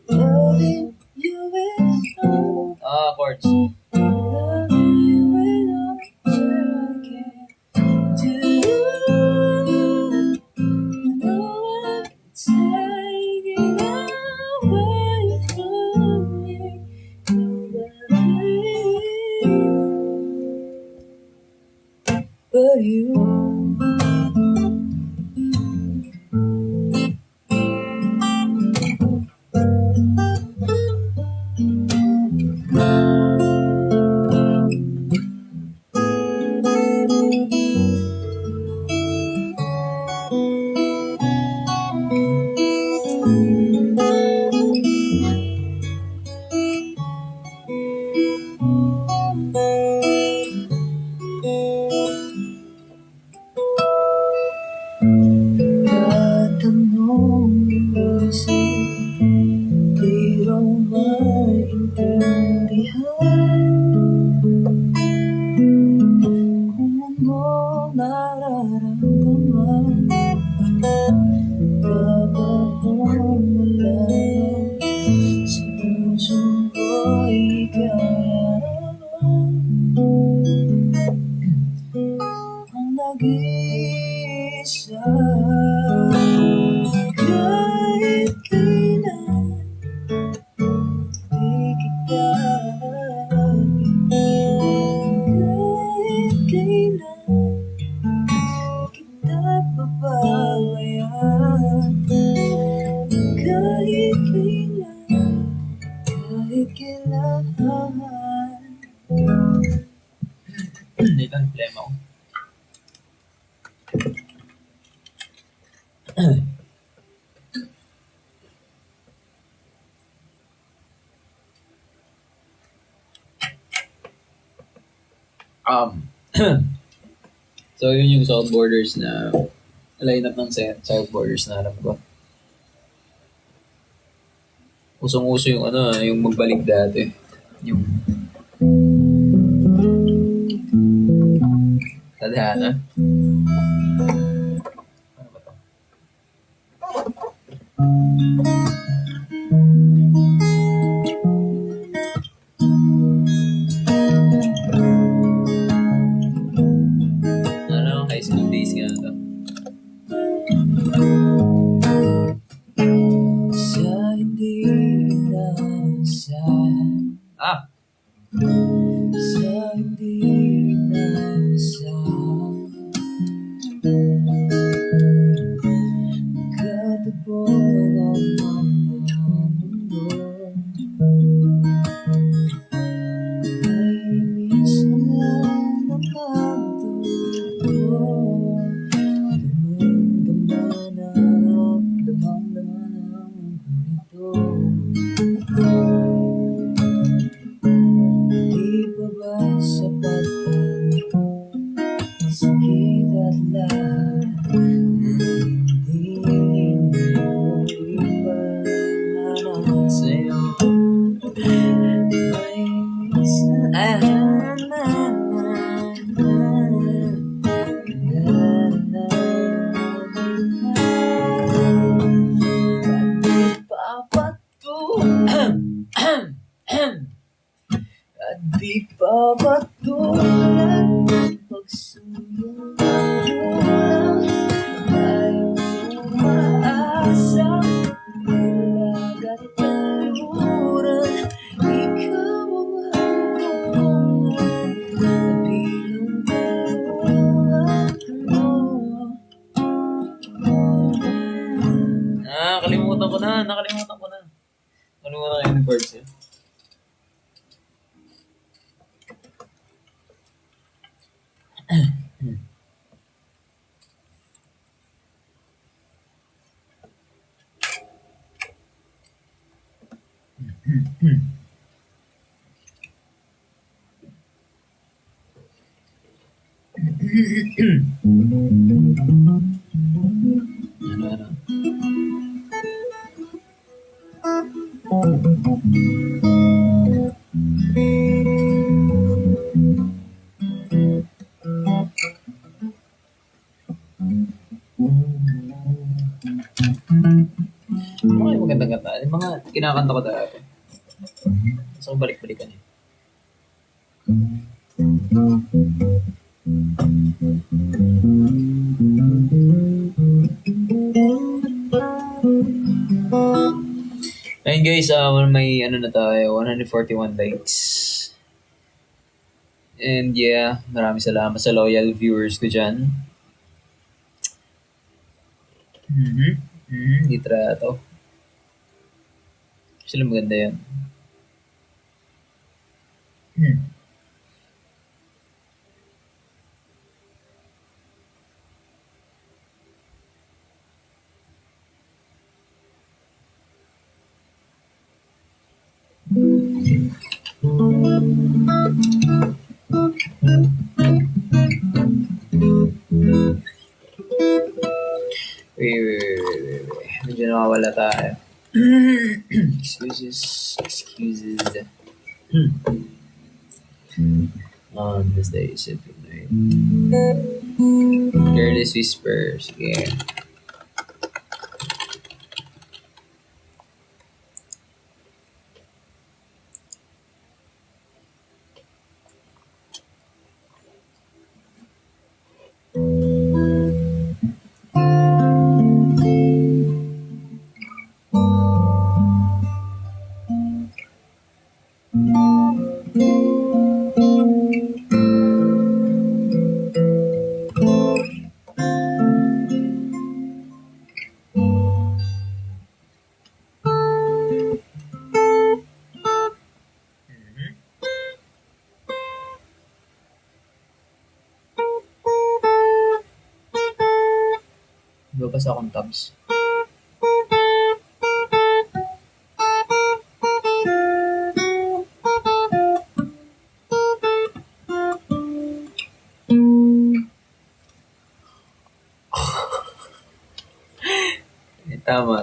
loving you is all. Chords. Loving you is all that I can do. No one can take it away from me. But you. Tatanong sa di raw maintindihan kung ano nararamdaman. Dapat mong malaman sa puso ko'y karaman ang nag-iisa. Kahit kailan di kita kahit kailan kita pababayaan. Kahit kailan, kahit kailan. Dito ang plema ko. So yun yung soundboarders na line-up ng soundboarders na alam ko. Usong-uso yung yung magbalik dati. Yung tadhana. Ano ba to? High school days nga ito. Sa hindi inaasahan. Sa hindi inaasahan. Katabo ng mga mundo. Ay minsan lang nakatuto. Di ba ba sapat ang sakit at lahat na hindi mo ipanaman sa'yo? May minsan at di pa patulan pagsuyo ko. Nakalimutan ko na. Nakalimutan ko yung chords eh. Ano? Mga yung magandang kanta. Yung mga kinakanta ko dati. Gusto ko balik-balikan eh. Ayun guys, may ano na tayo, 141 likes. And yeah, maraming salamat sa loyal viewers ko dyan. Litrato. Actually maganda yan. Wait. Medyo nawawala tayo. Excuses. On this day, simple night. Careless whispers. Yeah. Babasa akong tabs.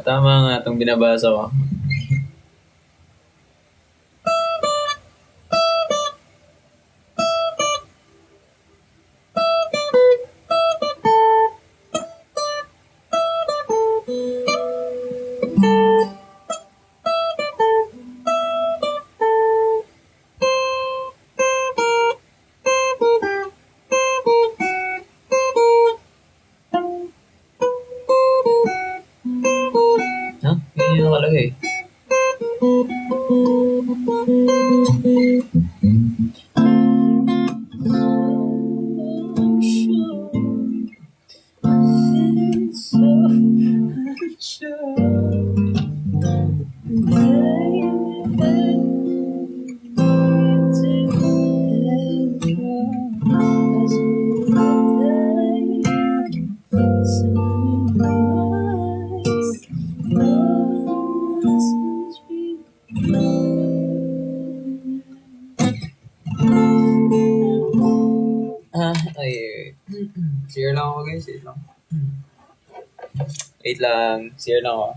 Tama nga itong binabasa ko. Yun yung nakalagay. Share lang ako guys, wait lang, share lang ako.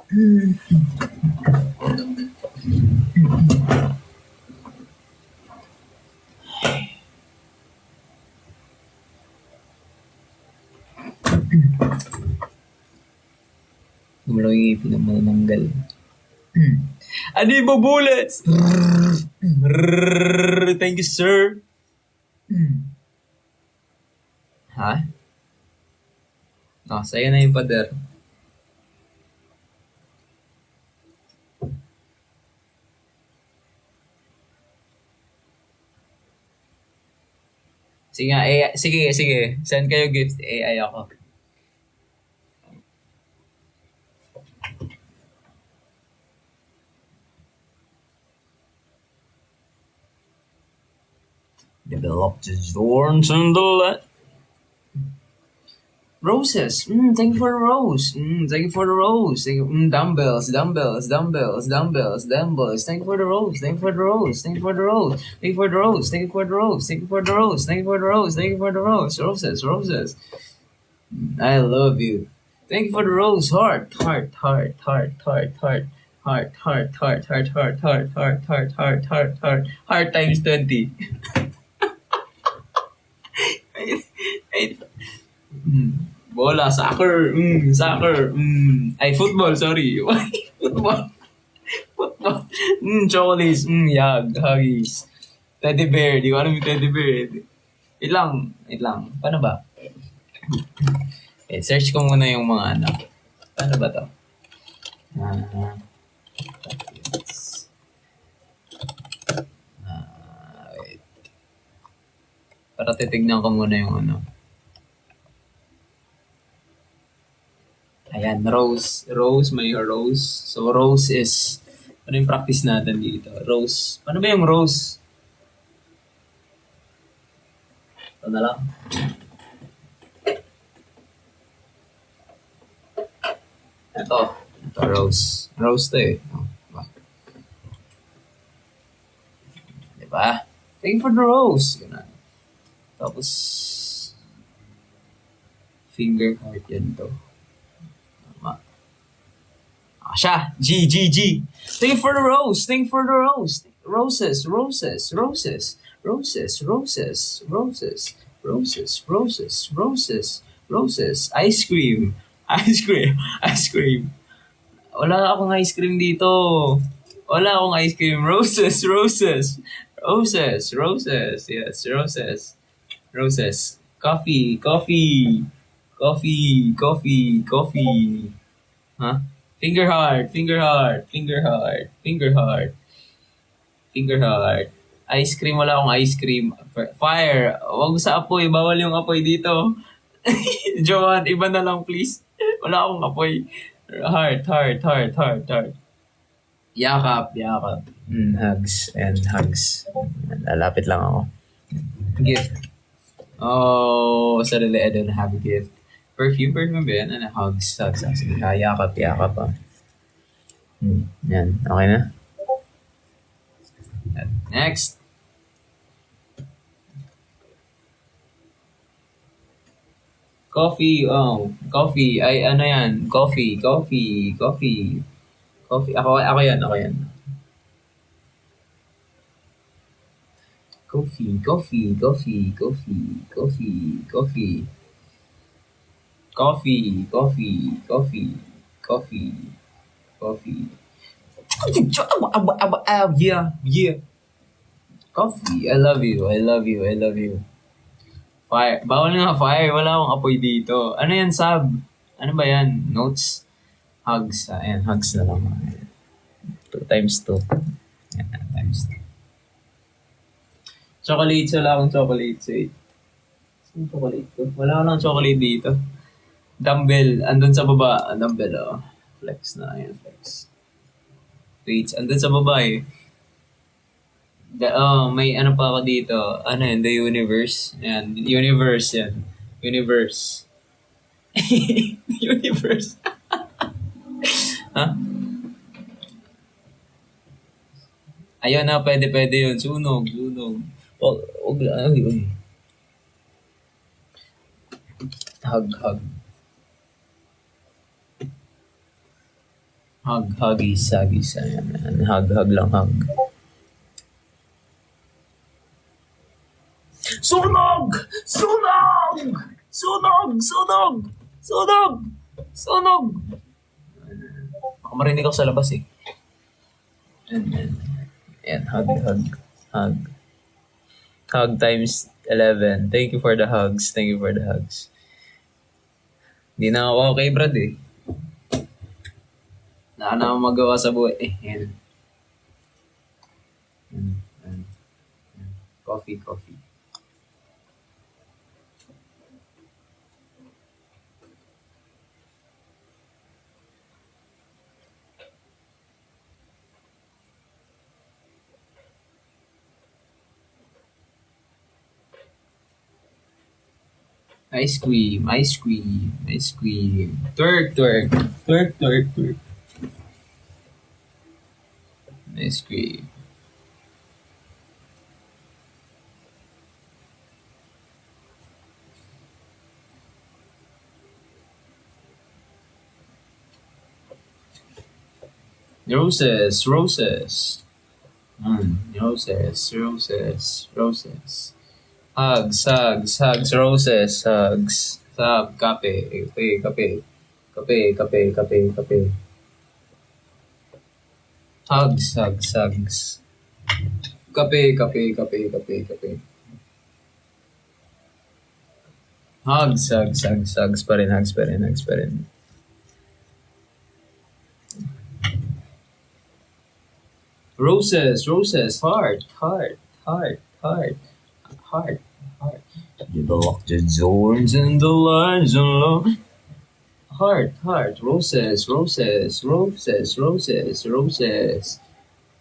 Gumalaw yung ngipin ng manananggal. Adibo bullets! Thank you, sir. Ha? Oh, sa'yo na yung pader. Sige nga, AI, sige. Send kayo gift, AI ako. Developed his thorns in the land. Roses. Thank you for the rose. Thank you for the rose. Dumbbells. Thank you for the rose. Thank you for the rose. Thank you for the rose. Thank you for the rose. Thank you for the rose. Thank you for the rose. Thank you for the rose. Thank you for the rose. Roses. I love you. Thank you for the rose. Heart times 20. Bola, soccer, Ay, football, sorry. Football. Chocolates, yag, huggies. Teddy bear, di ko alam yung teddy bear. Wait lang. Paano ba? Search ko muna yung mga ano. Paano ba to? Wait. Para titignan ko muna yung ano. Ayan, rose. May rose. So, rose is, ano yung practice natin dito? Rose. Paano ba yung rose? Ito na lang. Ito, rose. Rose to eh. Diba? Thank you for the rose. Ganun. Tapos, finger heart yan to. Siya. G. Thank you for the rose. Roses. Ice cream. Wala akong ice cream dito. Roses. Yes, roses. Coffee. Huh? Finger heart. Ice cream, wala akong ice cream. Fire. Huwag sa apoy. Bawal yung apoy dito. Joanne, iba na lang please. Wala akong apoy. Heart. Yakap. Hugs. Lalapit lang ako. Gift. Oh, suddenly I don't have a gift. Perfume ba yan? Ano? Hugs. Sige, yakap ah. Yan. Okay na? Next. Coffee. Ay, ano yan? Coffee. Ako yan. Coffee. Yeah. Coffee. I love you. Fire. Bawal nga fire. Wala akong apoy dito. Ano yan, Sab? Ano ba yan? Notes? Hugs. Ayan, hugs na lang. 2 times 2. Ayan, times 2. Chocolates. Wala akong chocolates. Wait. Saan chocolate ko? Wala akong chocolate dito. Dumbbell. Andun sa baba. Dumbbell, oh. Flex na. Ayan, flex. Wait. Andun sa baba eh. May ano pa ako dito. Ano yun? The universe. Ayan. Universe yan. Universe. Ha? Ayun na. Pwede yun. Sunog. Ay. Hug. Huggies. Ayan. Hug lang, hug. Sunog! Baka marinig ako sa labas eh. Ayan, hug. Hug times 11. Thank you for the hugs. Hindi na ako okay, Brad eh. Wala na akong magawa sa buhay. Ayan. Coffee. Ice cream. Twerk. Ice cream. Roses. Roses. Hugs, roses, hugs. Kape. Hugs. Kape. Hugs pa rin. Roses, heart. You lock the doors and the lights are low. Heart, roses.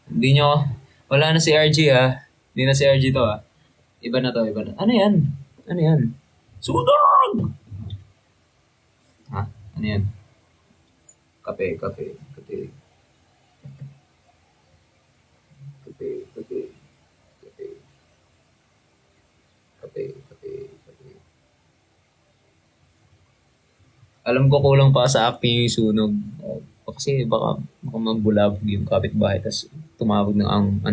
Hindi nyo, wala na si RG ha. Hindi na si RG to ha. Iba na. Ano yan? Sunog! Ha? Ano yan? Kape. Alam ko kulang pa sa acting yung sunog. Kasi baka magbulabog yung kapitbahay tapos tumawag ng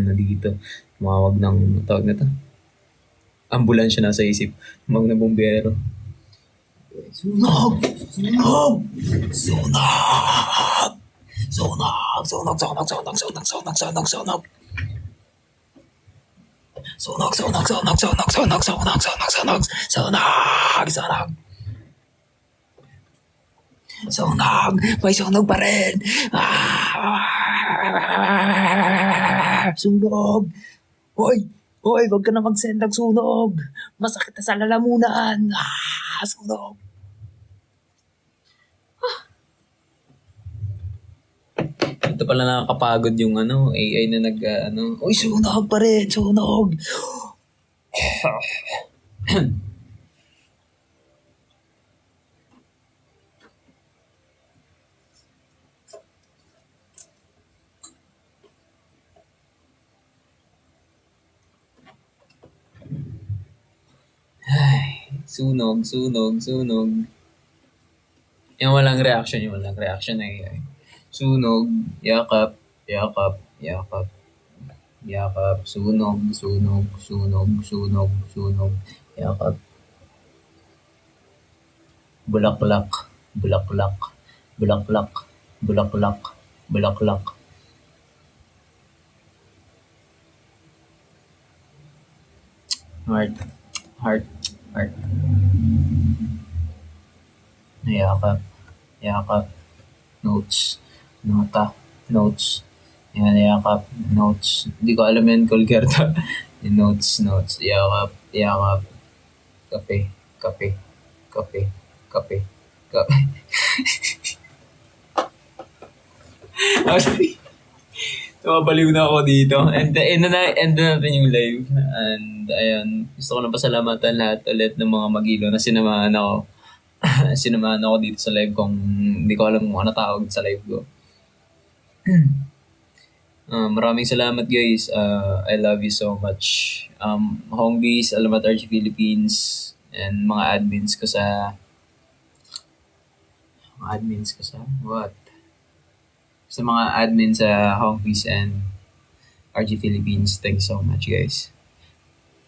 tumawag ng tawag na to. Ambulansya nasa isip. Tumawag ng bumbero. Sunog! Sunog! May sunog pa rin! Sunog! Hoy, wag ka na mag-send ng sunog! Masakit na sa lalamunan! Sunog! Ito pala nakakapagod yung AI na Uy, sunog pa rin! Sunog! Sunog. Yung walang reaction na AI. Sunog, yakap. Sunog, yakap. Bulaklak. Heart. Yakap. Notes. Yan, yakap. Notes. Hindi ko alam yan, Colgerta. Notes. Yakap. Kape. Actually, tumabaliw na ako dito. And end na natin yung live. And ayun, gusto ko na pasalamatan lahat ulit ng mga magilo na sinamahan ako. Sinamahan ako dito sa live kung hindi ko alam kung ano tawag sa live ko. Maraming salamat guys. I love you so much. Hongbies, Alamat RG Philippines, and mga admins ko sa what? Sa mga admin sa Hongpies and RG Philippines, thanks so much guys.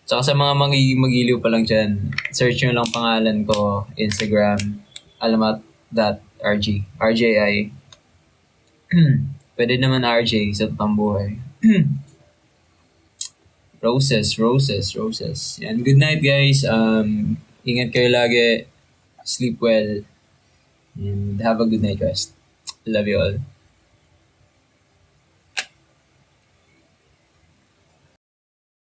Tsaka sa mga magiliw pa lang dyan, search nyo lang pangalan ko, Instagram, alamat.rg, RJI. Pwede naman RJ sa totoong buhay. Roses. Yan. Good night guys. Ingat kayo lagi. Sleep well. And have a good night rest. Love you all.